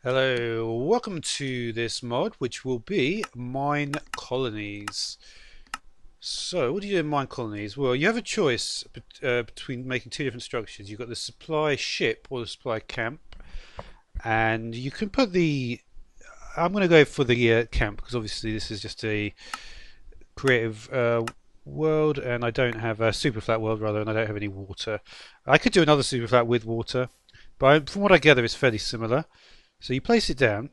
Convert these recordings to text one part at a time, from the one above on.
Hello, welcome to this mod, which will be Mine Colonies. So, what do you do in Mine Colonies? Well, you have a choice between making two different structures. You've got the supply ship or the supply camp, and you can put the. I'm going to go for the camp because obviously this is just a creative world, and I don't have a super flat world rather, and I don't have any water. I could do another super flat with water, but from what I gather, it's fairly similar. So you place it down.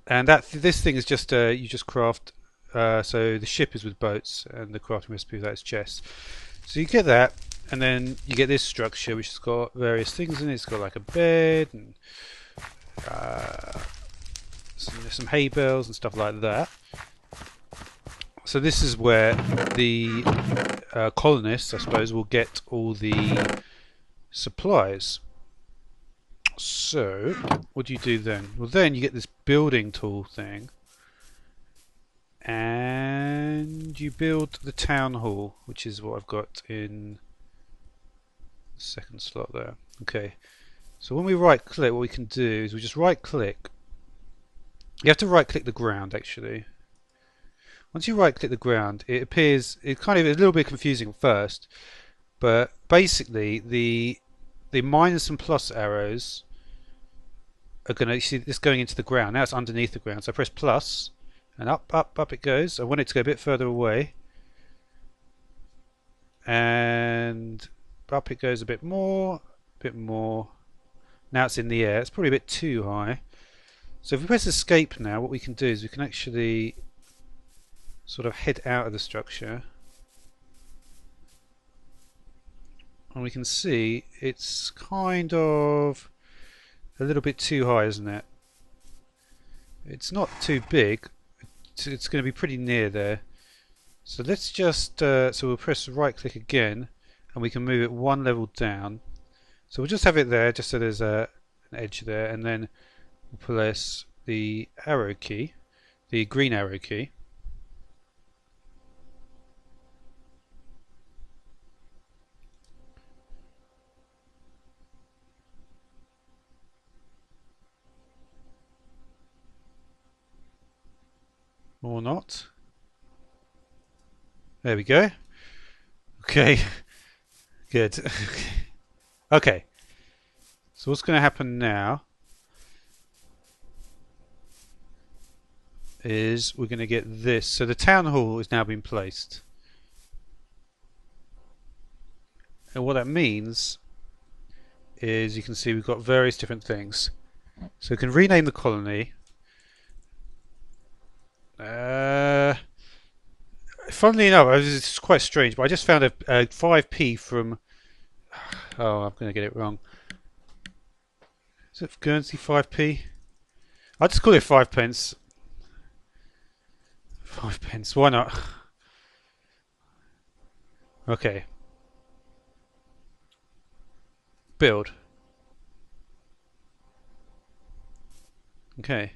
And this thing is just you just craft. So the ship is with boats, and the crafting recipe of that is chests. So you get that, and then you get this structure, which has got various things in it. It's got like a bed and uh, some hay bales and stuff like that. So this is where the colonists, I suppose, will get all the supplies. So, what do you do then? Well, then you get this building tool thing, and you build the town hall, which is what I've got in the second slot there. Okay, so when we right click, what we can do is we just right click. You have to right click the ground actually. Once you right click the ground, it appears, it kind of is a little bit confusing at first, but basically the minus and plus arrows are going to, you see this going into the ground. Now it's underneath the ground, so I press plus and up it goes. I want it to go a bit further away, and up it goes a bit more. Now it's in the air. It's probably a bit too high. So if we press escape now, what we can do is we can actually sort of head out of the structure, and we can see it's kind of a little bit too high, isn't it? It's not too big. It's going to be pretty near there. So let's just so we'll press right click again, and we can move it one level down. So we'll just have it there, just so there's an edge there, and then we'll press the arrow key, the green arrow key. Or not. There we go. Okay, good. Okay, so what's going to happen now is we're going to get this. So the town hall has now been placed. And what that means is you can see we've got various different things. So we can rename the colony. Funnily enough, it's quite strange, but I just found a 5p from. Oh, I'm going to get it wrong. Is it Guernsey 5p? I'll just call it 5 pence. 5 pence, why not? Okay. Build. Okay.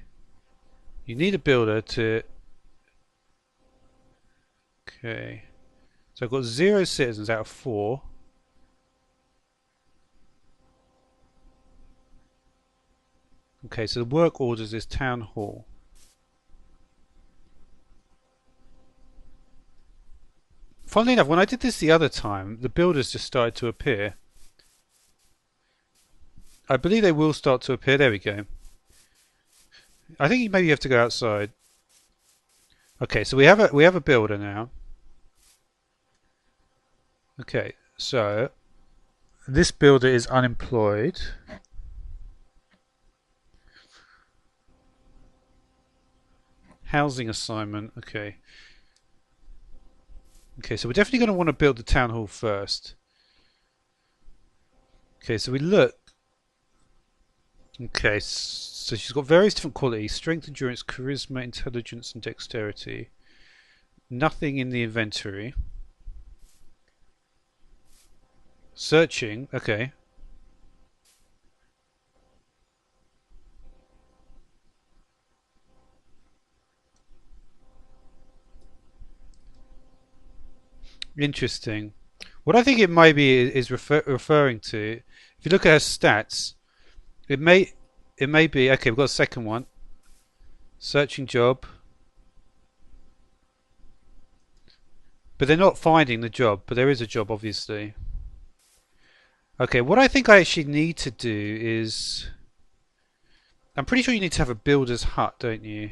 You need a builder to. Okay. So I've got 0 citizens out of 4. Okay, so the work orders is town hall. Funnily enough, when I did this the other time, the builders just started to appear. I believe they will start to appear. There we go. I think maybe you have to go outside. Okay, so we have a builder now. Okay, so this builder is unemployed. Housing assignment. Okay. Okay, so we're definitely going to want to build the town hall first. Okay, so we look. Okay, so she's got various different qualities: strength, endurance, charisma, intelligence, and dexterity. Nothing in the inventory. Searching. Okay. Interesting. What I think it might be is referring to, if you look at her stats, it may It may be. Okay, we've got a second one. Searching job. But they're not finding the job. But there is a job, obviously. Okay, what I think I actually need to do is... I'm pretty sure you need to have a builder's hut, don't you?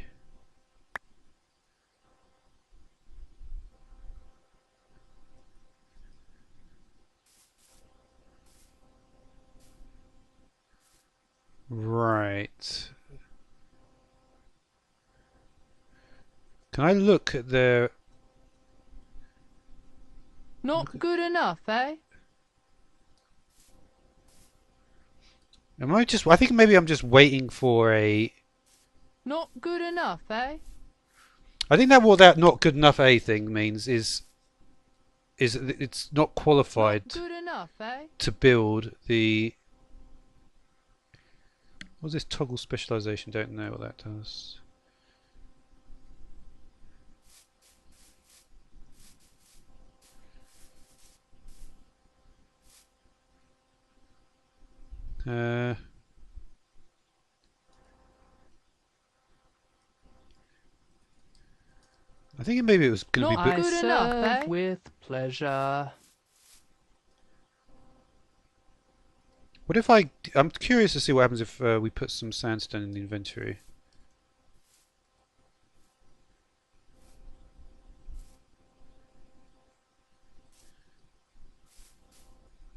Right. Can I look at their... Not good enough, eh? Am I just... I think maybe I'm just waiting for a... Not good enough, eh? I think that what that not good enough A thing means is it's not qualified Not good enough, eh? to build the... What's this toggle specialization? Don't know what that does. I think maybe it was going to be... Not good enough, eh? With pleasure. What if I... I'm curious to see what happens if we put some sandstone in the inventory.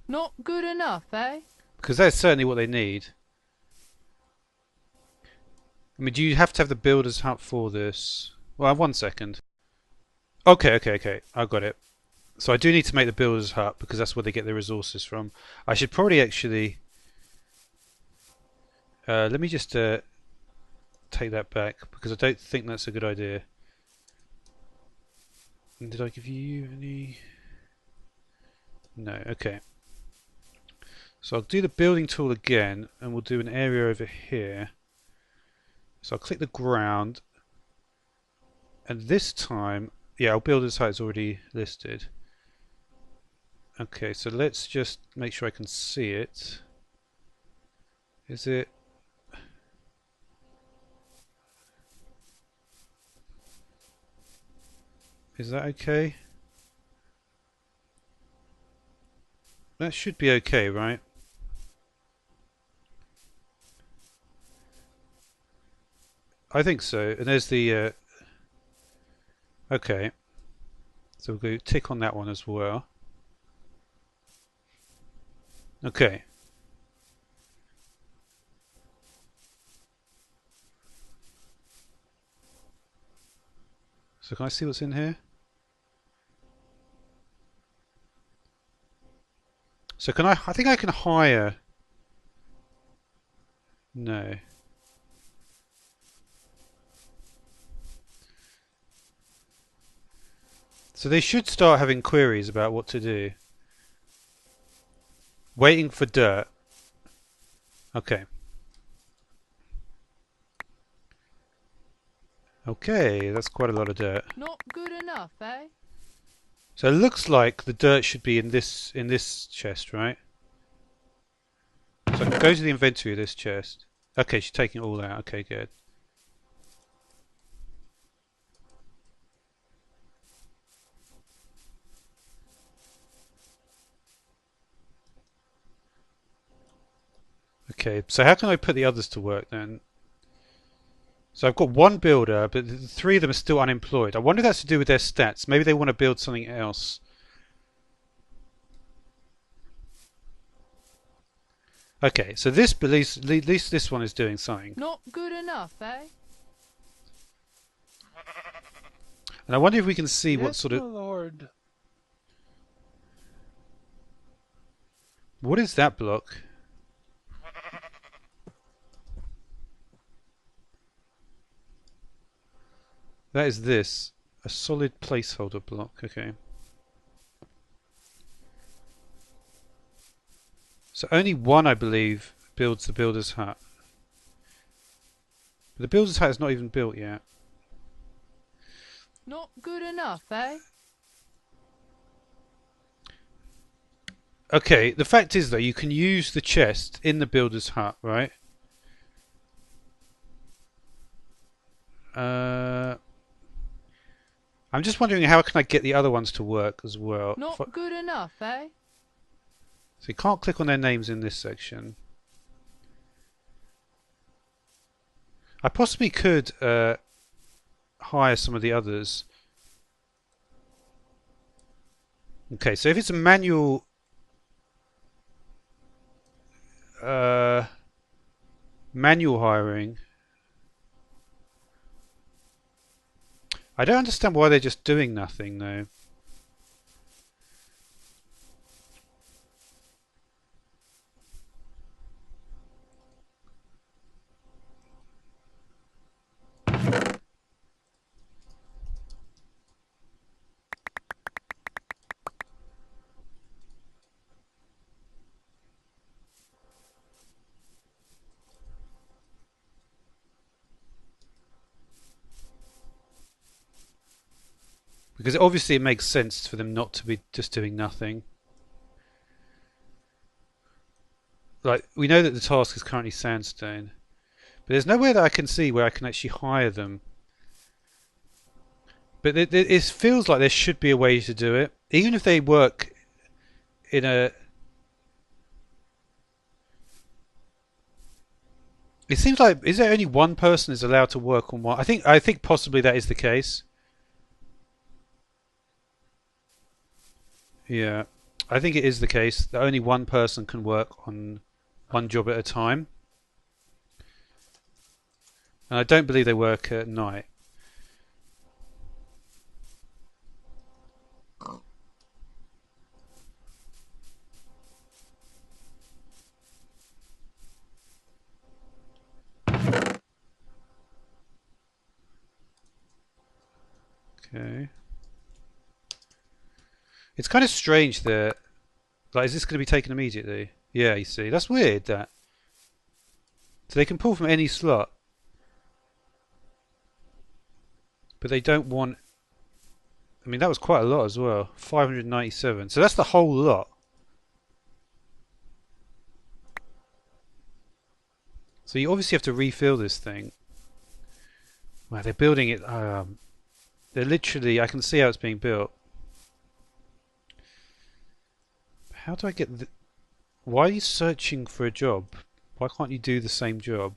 Not good enough, eh? Because that's certainly what they need. I mean, do you have to have the builder's hut for this? Well, 1 second. Okay. I got it. So I do need to make the builder's hut because that's where they get their resources from. I should probably actually... let me just take that back because I don't think that's a good idea. And did I give you any... No, okay. So I'll do the building tool again and we'll do an area over here. So I'll click the ground and this time, yeah, our builder's hut is already listed. Okay, so let's just make sure I can see it. Is it... Is that okay? That should be okay, right? I think so. And there's the... okay. So we'll go tick on that one as well. Okay. So can I see what's in here? So can I think I can hire... No. So they should start having queries about what to do. Waiting for dirt. Okay. Okay, that's quite a lot of dirt. Not good enough, eh? So it looks like the dirt should be in this chest, right? So I can go to the inventory of this chest. Okay, she's taking it all out. Okay, good. Okay, so how can I put the others to work then? So I've got one builder, but the three of them are still unemployed. I wonder if that's to do with their stats. Maybe they want to build something else. Okay, so this, at least this one is doing something. Not good enough, eh? And I wonder if we can see Yes, what sort of... my lord. What is that block? That is this. A solid placeholder block. Okay. So only one, I believe, builds the builder's hut. But the builder's hut is not even built yet. Not good enough, eh? Okay, the fact is though, you can use the chest in the builder's hut, right? I'm just wondering how can I get the other ones to work as well. Not good enough, eh? So you can't click on their names in this section. I possibly could hire some of the others. Okay, so if it's a manual manual hiring, I don't understand why they're just doing nothing though. Because obviously it makes sense for them not to be just doing nothing. Like, we know that the task is currently sandstone, but there's nowhere that I can see where I can actually hire them. But it feels like there should be a way to do it, even if they work in a. It seems like is there only one person is allowed to work on one? I think possibly that is the case. Yeah, I think it is the case that only one person can work on one job at a time, and I don't believe they work at night. Okay. It's kind of strange that, like, is this going to be taken immediately? Yeah, you see, that's weird. That so they can pull from any slot, but they don't want. I mean, that was quite a lot as well. 597. So that's the whole lot. So you obviously have to refill this thing. Wow, they're building it. They're literally. I can see how it's being built. How do I get? Why are you searching for a job? Why can't you do the same job?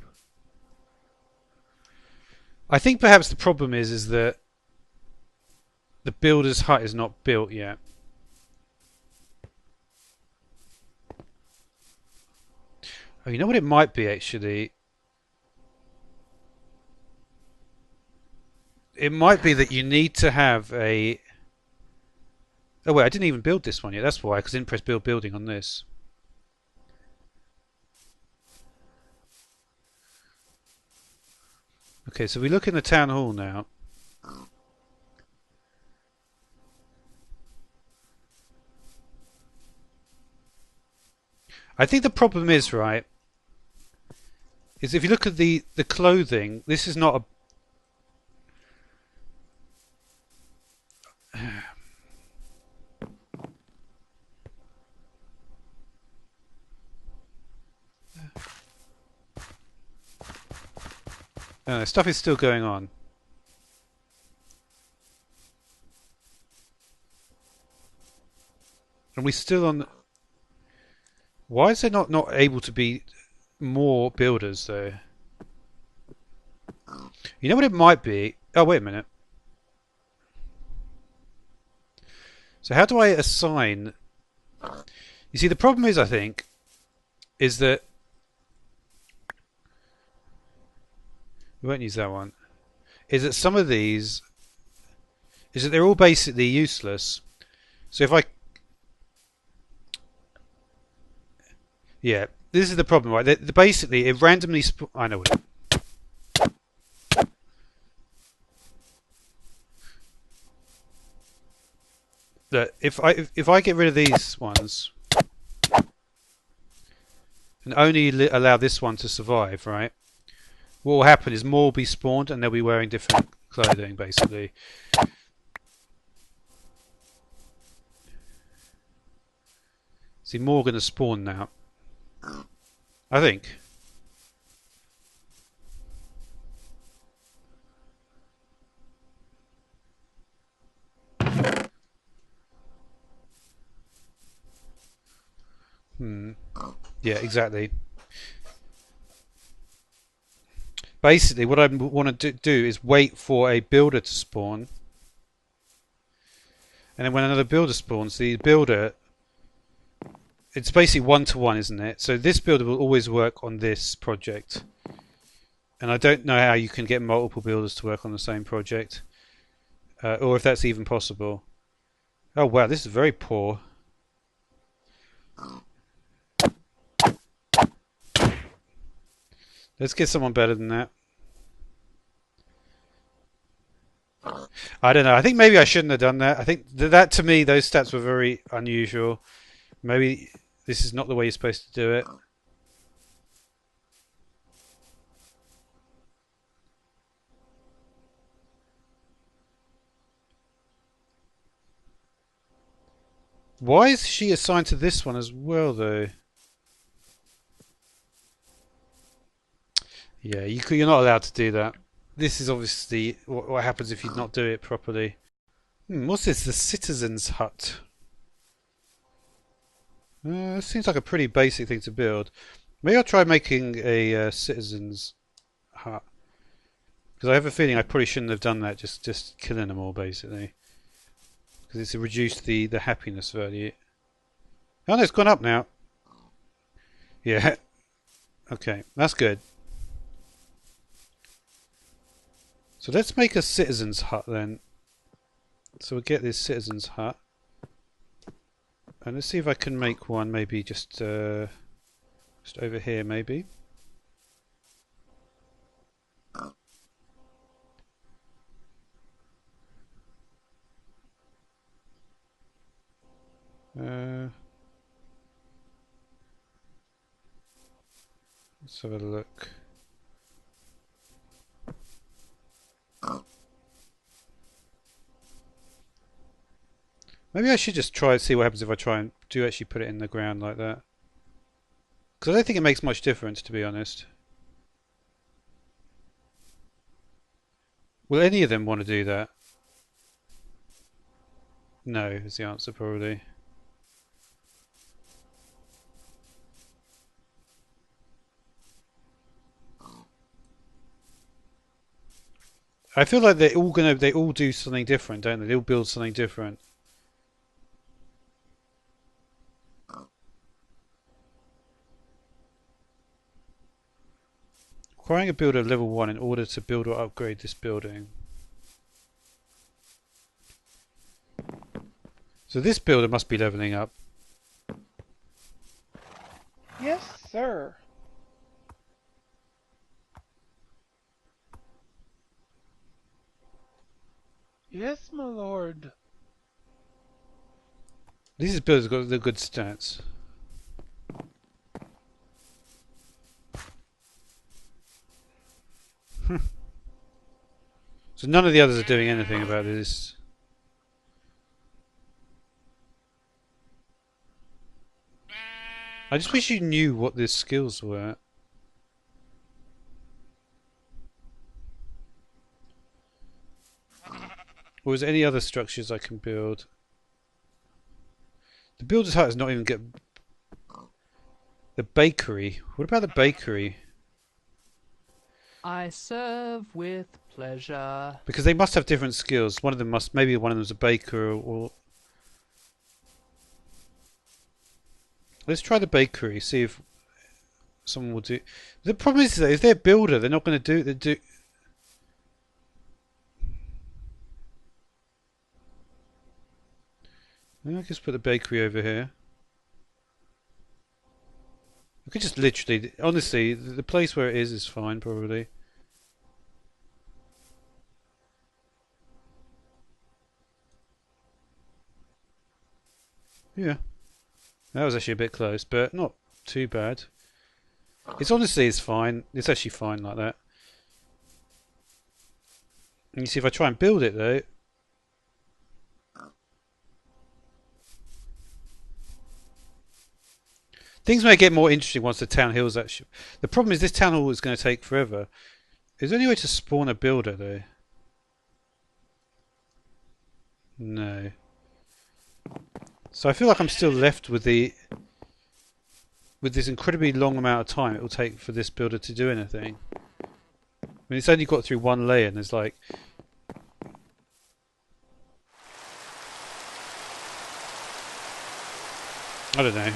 I think perhaps the problem is that the builder's hut is not built yet. Oh, you know what it might be actually? It might be that you need to have a. Oh wait, I didn't even build this one yet. That's why, because I didn't press build building on this. Okay, so we look in the town hall now. I think the problem is, right, is if you look at the clothing, this is not a. Stuff is still going on. And we still on. Why is there not able to be more builders though? You know what it might be? Oh wait a minute. So how do I assign? You see, the problem is, I think, is that we won't use that one. Is that some of these is that they're all basically useless. So if I, yeah, this is the problem, right? Basically, it randomly. I know what. That if I get rid of these ones and only allow this one to survive, right? What will happen is more will be spawned and they'll be wearing different clothing, basically. See, more going to spawn now. I think. Yeah, exactly. Basically, what I want to do is wait for a builder to spawn, and then when another builder spawns, the builder, it's basically one to one, isn't it? So this builder will always work on this project, and I don't know how you can get multiple builders to work on the same project, or if that's even possible. Oh wow, this is very poor. Let's get someone better than that. I don't know. I think maybe I shouldn't have done that. I think that to me, those stats were very unusual. Maybe this is not the way you're supposed to do it. Why is she assigned to this one as well, though? Yeah, you're not allowed to do that. This is obviously what happens if you not do it properly. What's this? The citizen's hut. This seems like a pretty basic thing to build. Maybe I'll try making a citizen's hut. Because I have a feeling I probably shouldn't have done that, just killing them all, basically. Because it's reduced the happiness value. Oh no, it's gone up now. Yeah, okay, that's good. So let's make a citizen's hut then. So we'll get this citizen's hut. And let's see if I can make one maybe just over here maybe. Let's have a look. Maybe I should just try and see what happens if I try and do actually put it in the ground like that. Because I don't think it makes much difference, to be honest. Will any of them want to do that? No, is the answer probably. I feel like they all do something different, don't they? They all build something different. Requiring a builder of level 1 in order to build or upgrade this building. So this builder must be leveling up. Yes, sir. Yes, my lord. These builders got the good stats. So none of the others are doing anything about this. I just wish you knew what the skills were. Or is there any other structures I can build? The builder's hut is not even get the bakery. What about the bakery? I serve with pleasure. Because they must have different skills. One of them must, maybe one of them is a baker or let's try the bakery. See if someone will do. The problem is that if they're a builder, they're not going to do. They do. I just put the bakery over here. I could just literally, honestly, the place where it is fine probably. Yeah, that was actually a bit close, but not too bad. It's fine. It's actually fine like that. And you see, if I try and build it though, things may get more interesting once the town hill's actually. The problem is this town hall is going to take forever. Is there any way to spawn a builder though? No. So I feel like I'm still left with the. with this incredibly long amount of time it will take for this builder to do anything. I mean, it's only got through one layer and there's like... I don't know.